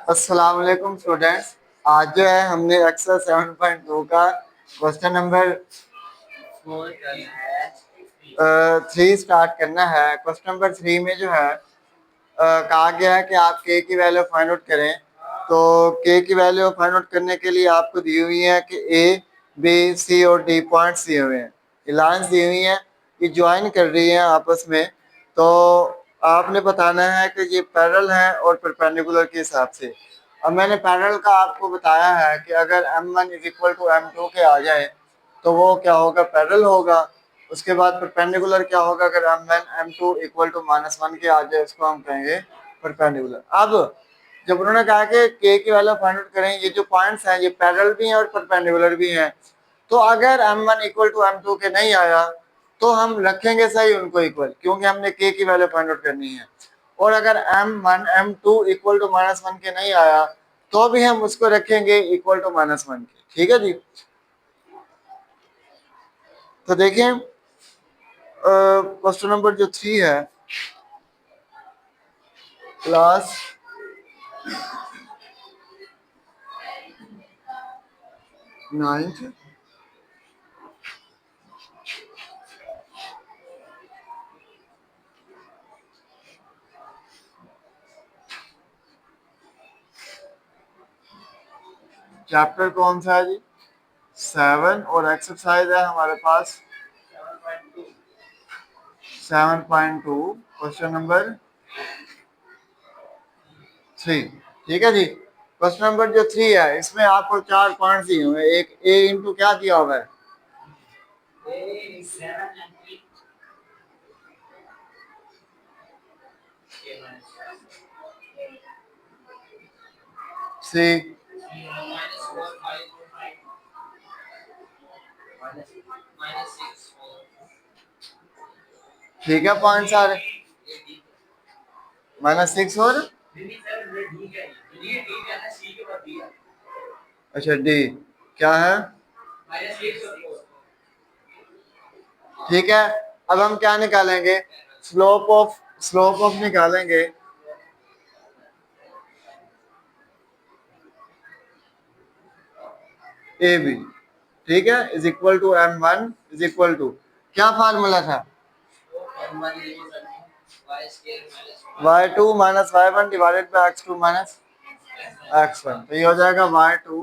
अस्सलाम वालेकुम स्टूडेंट्स। आज जो है हमने एक्सल 7.2 का क्वेश्चन नंबर 3 स्टार्ट करना है। क्वेश्चन नंबर 3 में जो है कहा गया है कि आप के की वैल्यू फाइंड आउट करें। तो के की वैल्यू फाइंड आउट करने के लिए आपको दी हुई है कि ए बी सी और डी पॉइंट्स दिए हुए हैं, लाइंस दी हुई हैं, ये ज्वाइन कर रही हैं आपस में। तो आपने बताना है कि ये पैरेलल है और परपेंडिकुलर के हिसाब से। अब मैंने पैरेलल का आपको बताया है कि अगर m1 is equal to m2 के आ जाए तो वो क्या होगा, पैरेलल होगा। उसके बाद परपेंडिकुलर क्या होगा, अगर m1 m2 इक्वल टू -1 के आ जाए उसको हम कहेंगे परपेंडिकुलर। अब जब उन्होंने कहा कि के की वैल्यू फाइंड आउट करें, ये जो पॉइंट्स हैं ये पैरेलल भी हैं और परपेंडिकुलर भी हैं। तो अगर m1 इक्वल टू m2 के नहीं आया तो हम रखेंगे सही उनको इक्वल, क्योंकि हमने के की वैल्यू फाइंड आउट करनी है। और अगर m1 m2 इक्वल टू -1 के नहीं आया तो भी हम उसको रखेंगे इक्वल टू -1 के। ठीक है जी। तो देखिए क्वेश्चन नंबर जो 3 है, क्लास 9th चैप्टर कौन सा है जी? 7 और एक्सरसाइज है हमारे पास 7.2 क्वेश्चन नंबर 3। ठीक है जी। क्वेश्चन नंबर जो 3 है इसमें आपको 4 पॉइंट्स दिए हुए हैं। एक ए इंटू क्या दिया हुआ है, सी। ठीक है, पॉइंट सारे -6 और अच्छा डी क्या है, ठीक है। अब हम क्या निकालेंगे, स्लोप ऑफ निकालेंगे। ए बी, ठीक है, is equal to m1 is equal to क्या फार्मूला था, y2 minus y1 divided by x2 minus x1। तो ये हो जाएगा y2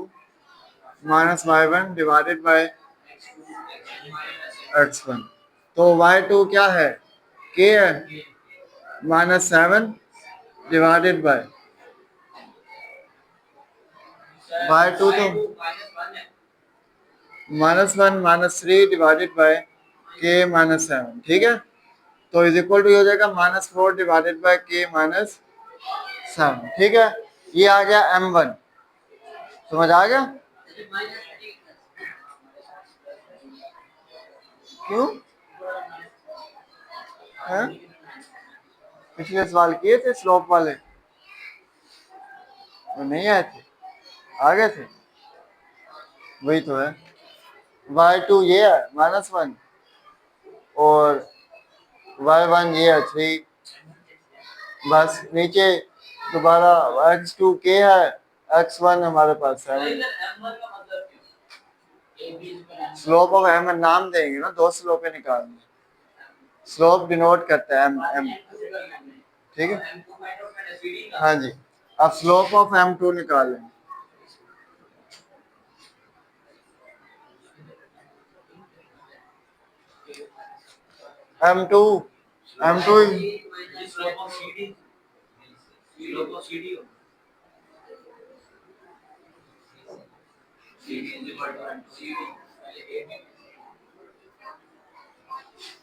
minus y1 divided bye x1। तो y2 क्या है, k है, -7 डिवाइडेड बाय y2 तो -1 -3 डिवाइडेड बाय k -7। ठीक है। तो इज इक्वल टू हो जाएगा -4 डिवाइडेड बाय k -7। ठीक है। ये आ गया m1, समझ आ गया। क्यों है? पिछले सवाल किए थे स्लोप वाले, वो नहीं आए थे, आ गए थे, वही तो है। y2 ये है -1 और y1 ये है 3। बस नीचे दोबारा x2 k है, x1 हमारे पास 7। स्लोप ऑफ m नाम देंगे ना, दो स्लोप निकालनी, स्लोप डिनोट करता है m। ठीक है, हाँ जी। अब स्लोप ऑफ m2 निकालें। m2 m2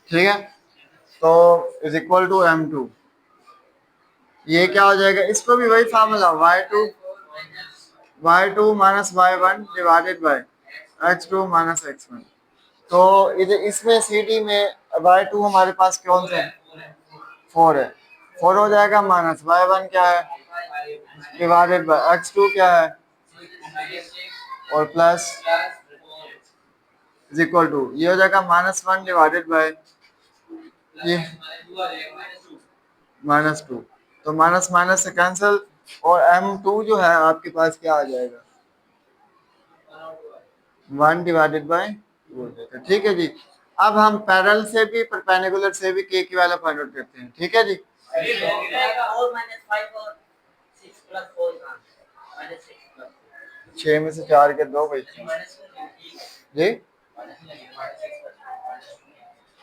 ठीक है। तो इज इक्वल टू m2, ये क्या हो जाएगा, इसको भी वही formula y2 minus y1 divided by x2 minus x1। तो इधर इसमें सी में y2 हमारे पास कौन सा है, 4 है, 4 हो जाएगा, माइनस y1 क्या है डिवाइडेड बाय x2 क्या है और प्लस इज इक्वल टू ये हो जाएगा -1 डिवाइडेड बाय ये -2। तो माइनस माइनस से कैंसिल, और m2 जो है आपके पास क्या आ जाएगा, 1 डिवाइडेड बाय 2 हो जाएगा। ठीक है जी। अब हम पैरेलल से भी परपेंडिकुलर से भी के की वैल्यू फाइंड आउट करते हैं। ठीक है जी। 6 में से 4 के 2 बचते हैं जी।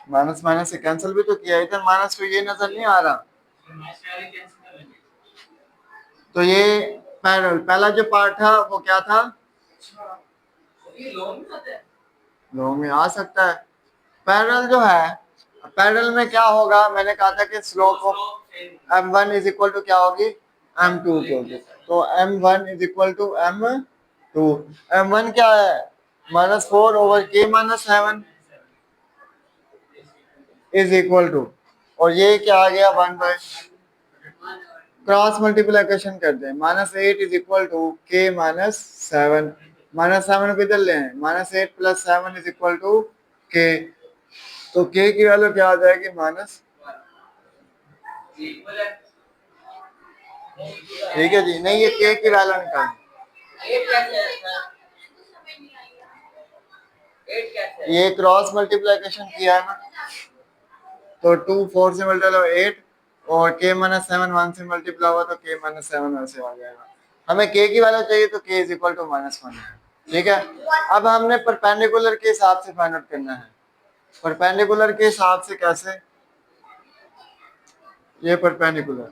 माइनस माइनस से कैंसिल भी तो किया, इधर माइनस तो ये नजर नहीं आ रहा। तो ये पैरेलल पहला जो पार्ट था वो क्या था, लॉन्ग में आ सकता है। पैरेलल जो है, पैरेलल में क्या होगा, मैंने कहा था कि slope of m1 is equal to क्या होगी, m2 की होगी। तो m1 is equal to m2। m1 क्या है, -4 over k -7 is equal to, और ये क्या आ गया 1 बाय, क्रॉस मल्टीप्लिकेशन करते हैं, -8 इज इक्वल टू k -7, -7 को इधर ले आए, -8 + 7 इज इक्वल टू k। तो k की वैल्यू क्या आ जाएगी, माइनस। ठीक है जी। नहीं, ये k की वैल्यू निकाल, ये क्रॉस मल्टीप्लिकेशन किया है ना, तो 2 4 से मल्टीप्लाई 8 और k -7 1 से मल्टीप्लाई हुआ तो k -7 ऐसे आ जाएगा। हमें k की वैल्यू चाहिए तो k इज इक्वल टू -1 है। ठीक है। अब हमने परपेंडिकुलर के हिसाब से फाइंड आउट करना है। परपेंडिकुलर के हिसाब से कैसे, ये परपेंडिकुलर,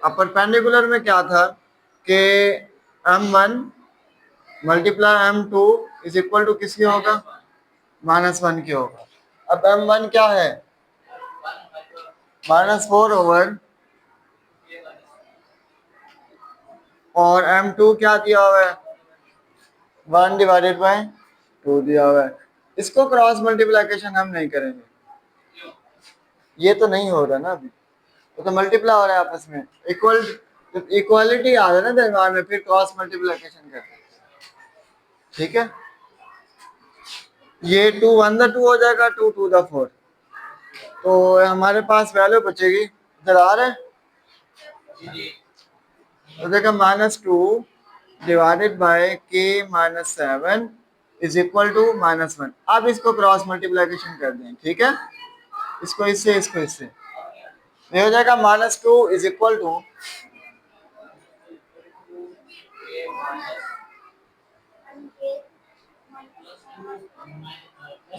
अब परपेंडिकुलर में क्या था कि m1 multiply m2 is equal to किसकी होगा, -1 की होगा। अब m1 क्या है, -4 ओवर, और m2 क्या दिया हुआ है, 1 डिवाइडेड बाय 2 दिया हुआ है। इसको क्रॉस मल्टीप्लिकेशन हम नहीं करेंगे, ये तो नहीं हो रहा ना अभी, तो मल्टीप्लाई हो रहा है आपस में, इक्वल, इक्वालिटी आ रहा है ना दरम्यान में, फिर क्रॉस मल्टीप्लिकेशन करते हैं। ठीक है। ये 2 1 द 2 हो जाएगा, 2 2 द 4, तो हमारे पास वैल्यू बचेगी, इधर आ रहा है, तो देखा -2 divided by k -7 is equal to -1। अब इसको क्रॉस मल्टीप्लिकेशन कर दें। ठीक है, इसको इससे ये हो जाएगा, -2 is equal to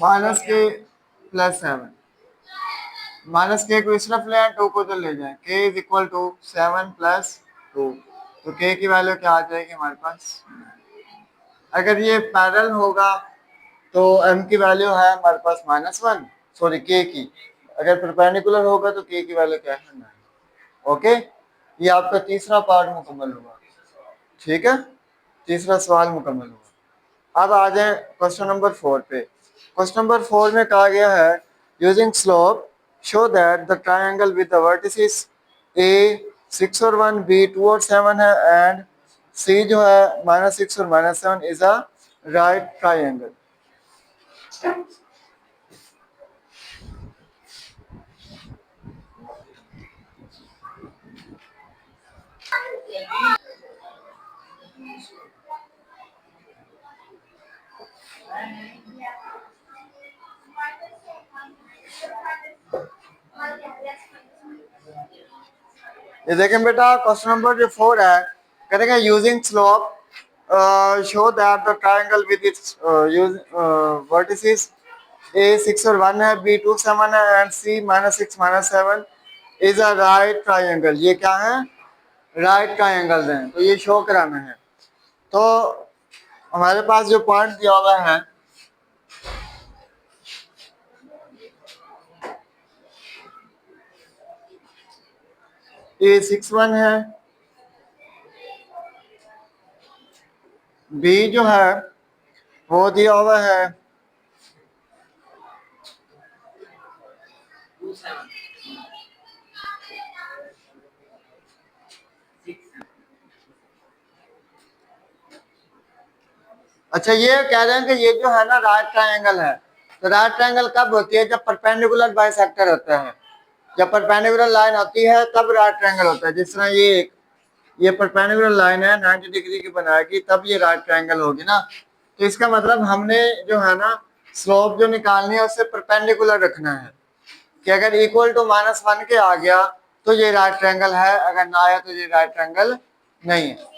-k + 7, -k को इस तरफ ले आए, 2 को तो ले जाए, k इज इक्वल टू 7 + 2, तो k की वैल्यू क्या आ जाएगी हमारे पास। अगर ये पैरेलल होगा तो m की वैल्यू है हमारे पास -1, सॉरी k की, अगर परपेंडिकुलर होगा तो k की वैल्यू क्या है, 9। ओके, ये आपका तीसरा पार्ट मुकम्मल हुआ। ठीक है, तीसरा सवाल मुकम्मल हुआ। अब आ जाए क्वेश्चन नंबर 4 पे। क्वेश्चन नंबर 4 में कहा गया है, using slope show that the triangle with the vertices a 6 और 1, b 2 और 7 है, एंड c जो है -6 और -7 इज अ राइट ट्रायंगल। ये देखें बेटा, क्वेश्चन नंबर जो 4 है, करेंगे using slope show that the triangle with its vertices a 6 और 1 है, b 2 7 है, and c -6 -7 is a right triangle. ये क्या है, राइट ट्रायंगल हैं, तो ये शो कराना है। तो हमारे पास जो पॉइंट दिया हुआ है, a 6 1 है, b जो है वो दिया हुआ है अच्छा, ये कह रहे हैं कि ये जो है ना राइट ट्रायंगल है, तो राइट ट्रायंगल कब होती है? जब परपेंडिकुलर बाइसेक्टर होता है, जब परपेंडिकुलर लाइन होती है तब राइट ट्रायंगल होता है। जिस तरह ये परपेंडिकुलर लाइन है 90 डिग्री की बनाएगी तब ये राइट ट्रायंगल होगी ना। तो इसका मतलब हमने जो है ना स्लोप जो निकालनी है उससे परपेंडिकुलर रखना है कि अगर इक्वल टू -1 के आ गया तो ये राइट ट्रायंगल है, अगर ना आया तो ये राइट ट्रायंगल नहीं है।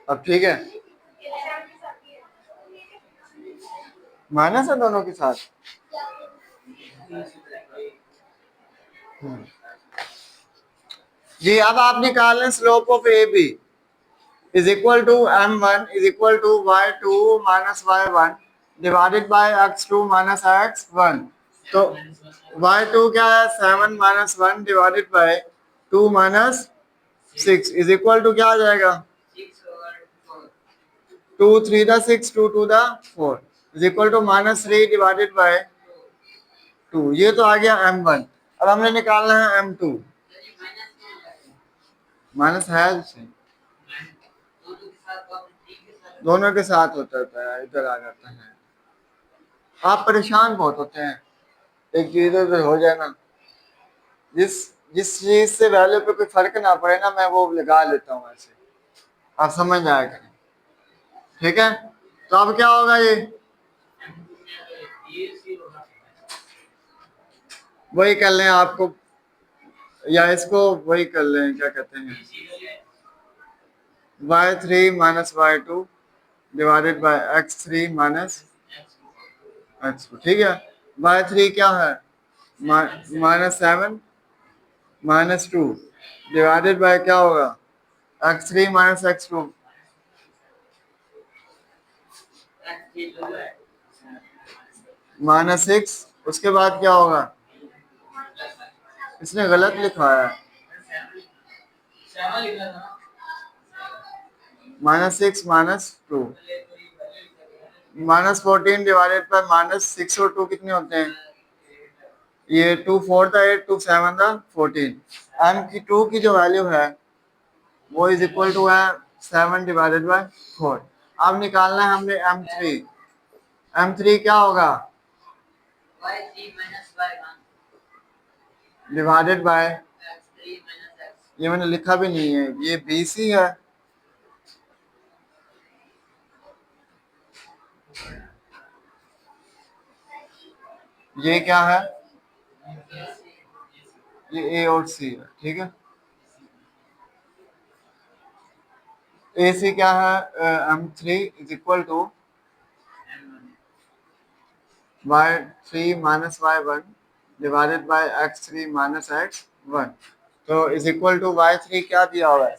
अब ठीक है, माइनस है दोनों के साथ। जी अब आप निकाल लें slope of A B is equal to m1 is equal to y2 minus y1 divided by x2 minus x1। तो y2 क्या है? 7 minus 1 divided by 2 minus 6 is equal to क्या आ जाएगा? 2 3 दा 6 2 2 दा 4 is equal to -3 divided by 2। ये तो आ गया m1। अब हमने निकालना है m2। माइनस है सही, दोनों के साथ होता है, इधर आ जाता है। आप परेशान बहुत होते हैं, एक चीज इधर हो जाए ना, जिस जिस चीज से वैल्यू पे कोई फर्क ना पड़े ना मैं वो लगा लेता हूँ ऐसे, आप समझ जाया करें। ठीक है, तो अब क्या होगा? ये वही कर लें आपको, या इसको वही कर लें, क्या कहते हैं, y3 minus y2 divided by x3 minus x2। ठीक है, y3 क्या है? -7 -2 डिवाइडेड बाय क्या होगा? x3 minus x2 -6। उसके बाद क्या होगा? इसने गलत लिखा है, -6 -2 -14 डिवाइडेड बाय -6 और 2 कितने होते हैं? ये 2 4 था 8 2 7 था 14। m की 2 की जो वैल्यू है वो इज इक्वल टू है 7 डिवाइडेड बाय 4। अब निकालना है हमने m3। m3 क्या होगा? डिवाइडेड बाय, ये मैंने लिखा भी नहीं है, ये BC है। ये क्या है? ये A और C है। ठीक है, AC क्या है? m3 is equal to y3 minus y1 divided by x3 minus x1। तो इज इक्वल टू y3 क्या दिया हुआ है?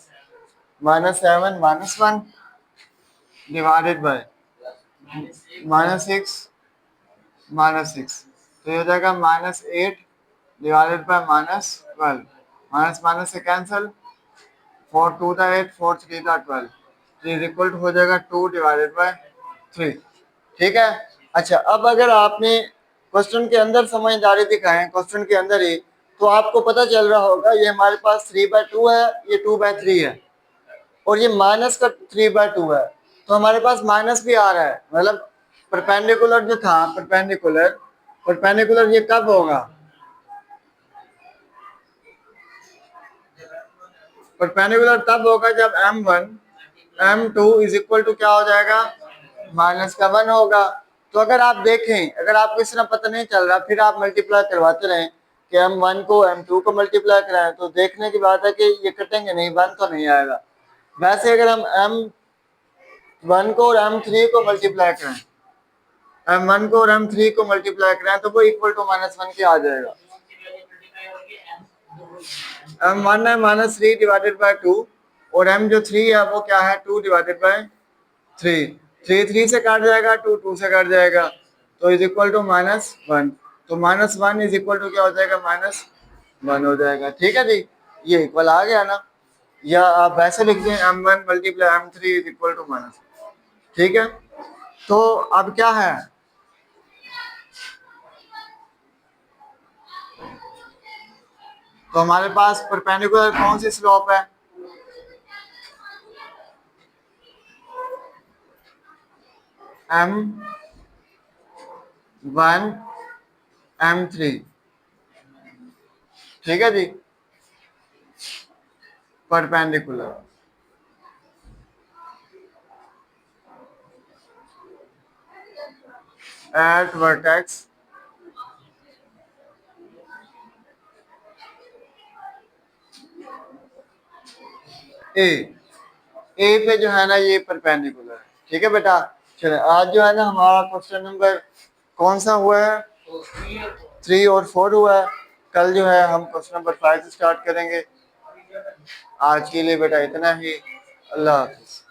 -7 -1 डिवाइडेड बाय -6 तो ये हो जाएगा -8 डिवाइडेड बाय -12। माइनस माइनस से कैंसिल, 4 2 था 8 4 3 था 12। तो इज इक्वल टू हो जाएगा 2 डिवाइडेड बाय 3। ठीक है, अच्छा अब अगर आपने क्वेश्चन के अंदर समझदारी दिखाए, क्वेश्चन के अंदर ही, तो आपको पता चल रहा होगा ये हमारे पास 3/2 है, ये 2/3 है और ये माइनस का 3/2 है, तो हमारे पास माइनस भी आ रहा है। मतलब परपेंडिकुलर जो था, परपेंडिकुलर परपेंडिकुलर ये कब होगा? परपेंडिकुलर तब होगा जब m1 m2 is equal to क्या हो जाएगा? -1 होगा। तो अगर आप देखें, अगर आपको इस तरह पता नहीं चल रहा, फिर आप मल्टीप्लाई करवाते रहें कि m1 को m2 को मल्टीप्लाई कराएं, तो देखने की बात है कि ये कटेंगे नहीं, 1 तो नहीं आएगा। वैसे अगर हम m1 को और m3 को मल्टीप्लाई करें, m1 को और m3 को मल्टीप्लाई करें तो वो इक्वल टू -1 के आ जाएगा। m1 है -3 डिवाइडेड बाय 2 और m जो 3 है वो क्या है? 2 डिवाइडेड बाय 3। 3 3 से काट जाएगा, 2 2 से काट जाएगा, तो इज इक्वल टू -1। तो -1 इज इक्वल टू क्या हो जाएगा? -1 हो जाएगा। ठीक है जी, ये इक्वल आ गया ना, या आप वैसे लिख दें m1 multiply m3 is equal to -। ठीक है, तो अब क्या है? तो हमारे पास परपेंडिकुलर कौन सी स्लोप है? M1 M3, ठीक है जी, परपेंडिकुलर। एट वर्टेक्स ए, ए पे जो है ना ये परपेंडिकुलर है, ठीक है बेटा। चले आज जो है ना हमारा क्वेश्चन नंबर कौन सा हुआ है, 3 और 4 हुआ है। कल जो है हम क्वेश्चन नंबर 5 से स्टार्ट करेंगे। आज के लिए बेटा इतना ही। अल्लाह हाफिज।